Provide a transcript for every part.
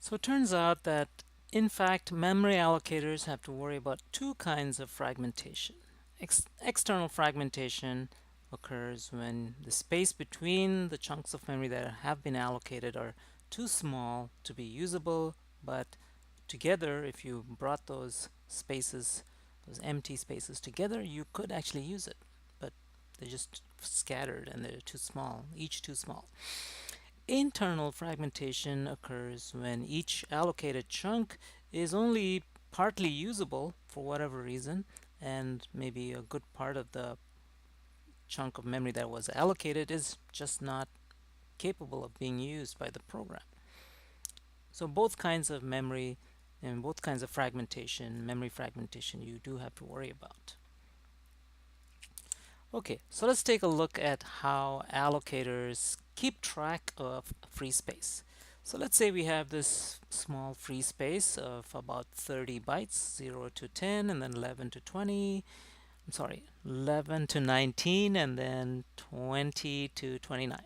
So it turns out that, in fact, memory allocators have to worry about two kinds of fragmentation. External fragmentation occurs when the space between the chunks of memory that have been allocated are too small to be usable, but together, if you brought those spaces, those empty spaces together, you could actually use it. But they're just scattered and they're too small, each too small. Internal fragmentation occurs when each allocated chunk is only partly usable for whatever reason, and maybe a good part of the chunk of memory that was allocated is just not capable of being used by the program. So both kinds of memory and both kinds of fragmentation, memory fragmentation, you do have to worry about. Okay, so let's take a look at how allocators keep track of free space. So let's say we have this small free space of about 30 bytes, 0 to 10, and then 11 to 20. I'm sorry, 11 to 19, and then 20 to 29.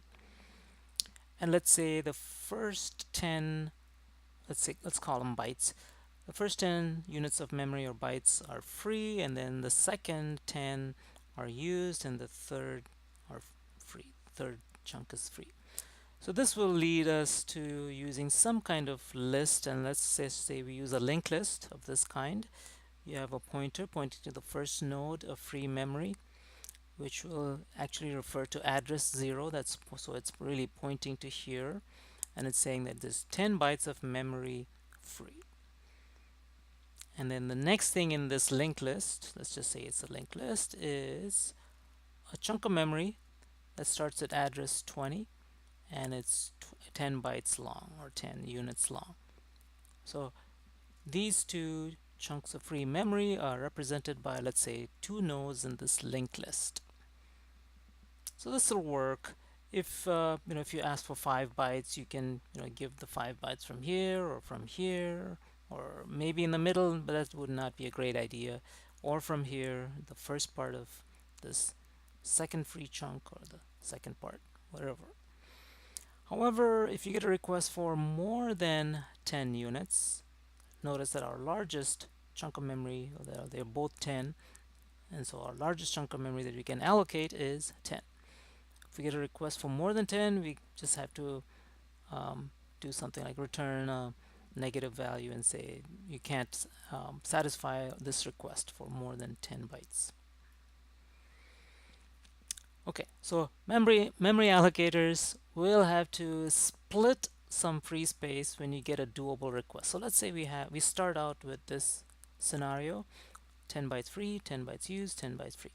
And let's say the first 10, let's call them bytes. The first 10 units of memory or bytes are free, and then the second 10 are used, and the third are free. Third chunk is free. So this will lead us to using some kind of list, and let's say we use a linked list of this kind. You have a pointer pointing to the first node of free memory, which will actually refer to address 0. So it's really pointing to here, and it's saying that there's 10 bytes of memory free. And then the next thing in this linked list, let's just say it's a linked list, is a chunk of memory that starts at address 20, and it's 10 bytes long or 10 units long. So these two chunks of free memory are represented by, let's say, two nodes in this linked list. So this will work if if you ask for 5 bytes, you can give the 5 bytes from here or from here, or maybe in the middle, but that would not be a great idea, or from here, the first part of this second free chunk, or the second part, whatever. However, if you get a request for more than 10 units, notice that our largest chunk of memory, they're both 10, and so our largest chunk of memory that we can allocate is 10. If we get a request for more than 10, we just have to do something like return a negative value and say you can't satisfy this request for more than 10 bytes. Okay, so memory allocators will have to split some free space when you get a doable request. So let's say we start out with this scenario: 10 bytes free, 10 bytes used, 10 bytes free.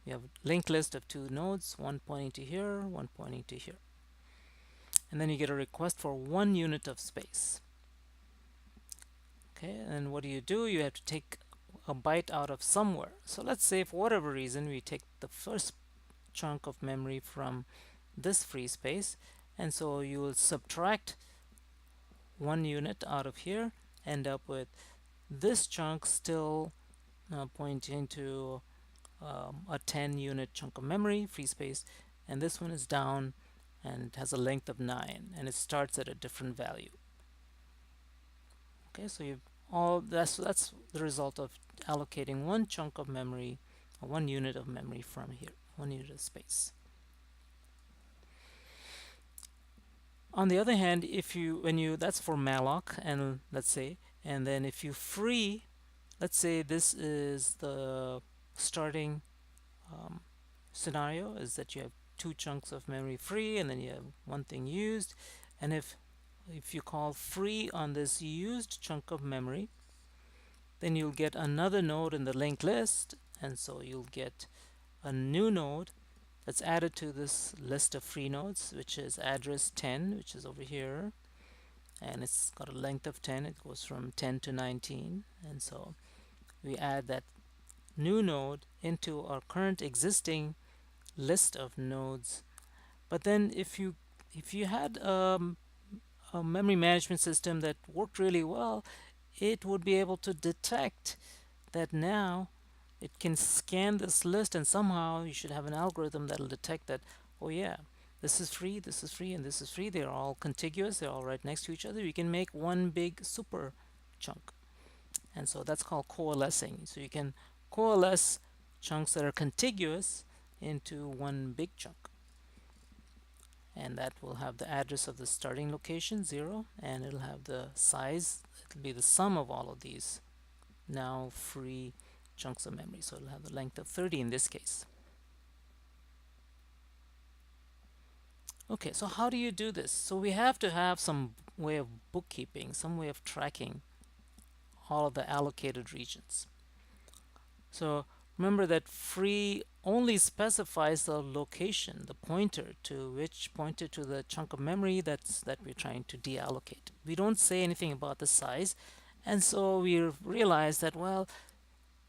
We have a linked list of two nodes, one pointing to here, one pointing to here. And then you get a request for 1 unit of space. Okay, and what do? You have to take a byte out of somewhere. So let's say for whatever reason we take the first chunk of memory from this free space, and so you will subtract 1 unit out of here, end up with this chunk still pointing to a 10 unit chunk of memory free space, and this one is down and it has a length of 9, and it starts at a different value. Okay, so that's the result of allocating one chunk of memory, or 1 unit of memory from here, 1 unit of space. On the other hand, that's for malloc, and let's say, and then if you free, let's say this is the starting scenario, is that you have 2 chunks of memory free, and then you have 1 thing used, and if you call free on this used chunk of memory, then you'll get another node in the linked list, and so you'll get a new node that's added to this list of free nodes, which is address 10, which is over here, and it's got a length of 10. It goes from 10 to 19, and so we add that new node into our current existing list of nodes. But then if you had a memory management system that worked really well, it would be able to detect that now it can scan this list, and somehow you should have an algorithm that'll detect that, oh yeah, This is free, this is free, and this is free. They're all contiguous, they're all right next to each other. You can make one big super chunk. And so that's called coalescing. So you can coalesce chunks that are contiguous into one big chunk. And that will have the address of the starting location, 0, and it'll have the size. It'll be the sum of all of these now free chunks of memory. So it'll have the length of 30 in this case. Okay, so how do you do this? So we have to have some way of bookkeeping, some way of tracking all of the allocated regions. So remember that free only specifies the location, the pointer to the chunk of memory that we're trying to deallocate. We don't say anything about the size, and so we realize that, well,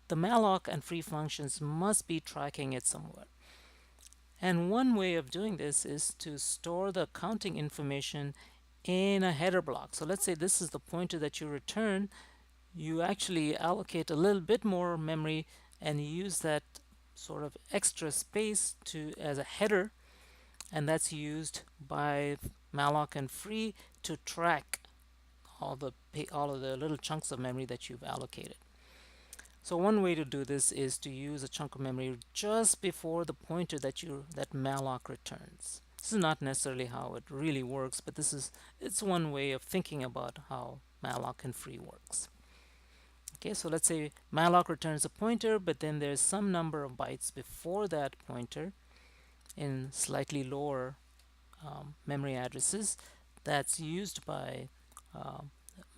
the malloc and free functions must be tracking it somewhere. And one way of doing this is to store the counting information in a header block. So let's say this is the pointer that you return. You actually allocate a little bit more memory and use that sort of extra space as a header, and that's used by malloc and free to track all of the little chunks of memory that you've allocated. So one way to do this is to use a chunk of memory just before the pointer that malloc returns. This is not necessarily how it really works, but it's one way of thinking about how malloc and free works. Okay, so let's say malloc returns a pointer, but then there's some number of bytes before that pointer in slightly lower memory addresses that's used by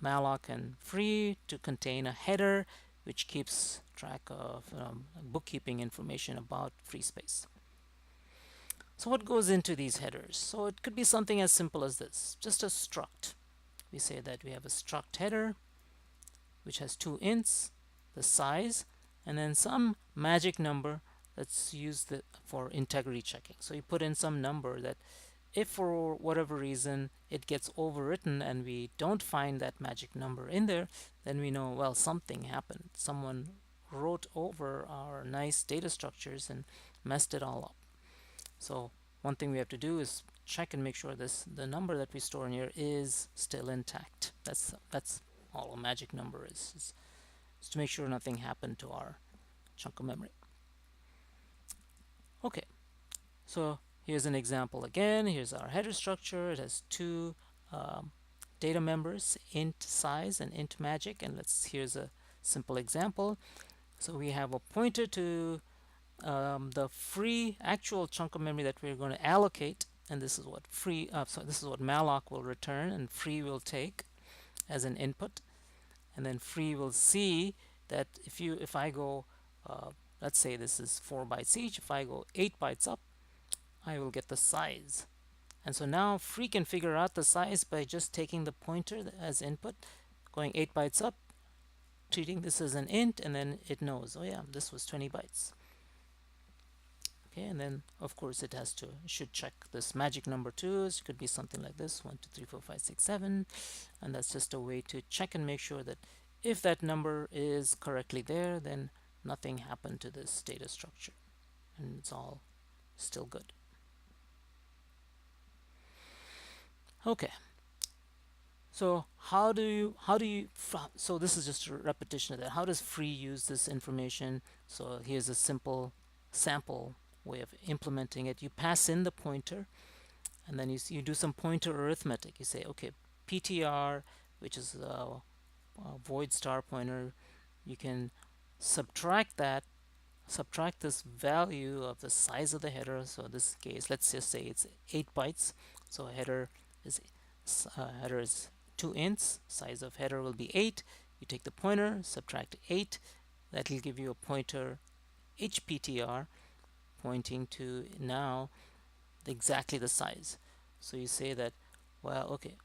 malloc and free to contain a header which keeps track of bookkeeping information about free space. So what goes into these headers? So it could be something as simple as this, just a struct. We say that we have a struct header which has two ints, the size, and then some magic number that's used for integrity checking. So you put in some number that if for whatever reason it gets overwritten and we don't find that magic number in there, then we know, well, something happened. Someone wrote over our nice data structures and messed it all up. So one thing we have to do is check and make sure the number that we store in here is still intact. That's all a magic number is to make sure nothing happened to our chunk of memory. Okay, so here's an example again. Here's our header structure. It has two data members, int size and int magic, and here's a simple example. So we have a pointer to the free actual chunk of memory that we're going to allocate, and this is what this is what malloc will return and free will take as an input, and then free will see that if I go let's say this is 4 bytes each. If I go 8 bytes up, I will get the size. And so now free can figure out the size by just taking the pointer as input, going 8 bytes up, treating this as an int, and then it knows, oh yeah, this was 20 bytes. Okay, and then of course it should check this magic number too. It could be something like this, 1 2 3 4 5 6 7, and that's just a way to check and make sure that if that number is correctly there, then nothing happened to this data structure and it's all still good. Okay, so so this is just a repetition of that. How does free use this information? So here's a simple sample way of implementing it. You pass in the pointer, and then you do some pointer arithmetic. You say, okay, PTR, which is a void star pointer, you can subtract this value of the size of the header. So in this case, let's just say it's 8 bytes. So header is 2 ints. Size of header will be 8. You take the pointer, subtract 8. That will give you a pointer HPTR, pointing to now exactly the size. So you say that, well, okay,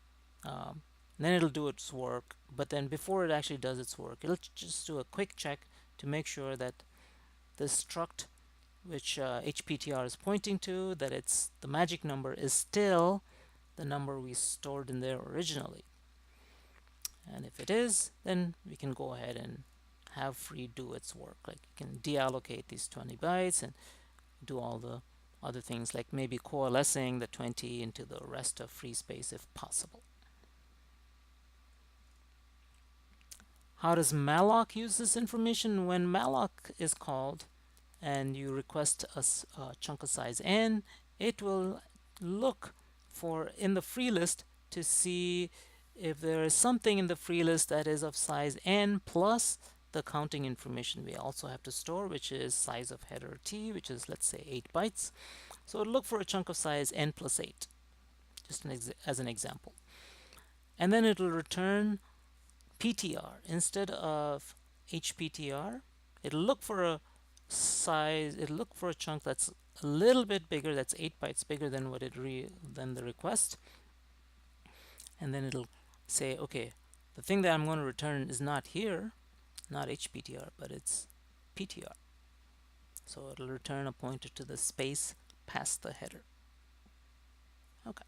then it'll do its work, but then before it actually does its work, it'll just do a quick check to make sure that the struct which HPTR is pointing to, that the magic number is still the number we stored in there originally. And if it is, then we can go ahead and have free do its work. Like you can deallocate these 20 bytes and do all the other things like maybe coalescing the 20 into the rest of free space if possible. How does malloc use this information? When malloc is called and you request a chunk of size n, it will look for in the free list to see if there is something in the free list that is of size n plus the counting information we also have to store, which is size of header t, which is, let's say, 8 bytes. So it'll look for a chunk of size n plus 8, just as an example. And then it'll return PTR instead of HPTR. It'll look for a it'll look for a chunk that's a little bit bigger, that's 8 bytes bigger than what than the request. And then it'll say, okay, the thing that I'm going to return is not here, not HPTR, but it's PTR. So it'll return a pointer to the space past the header. Okay.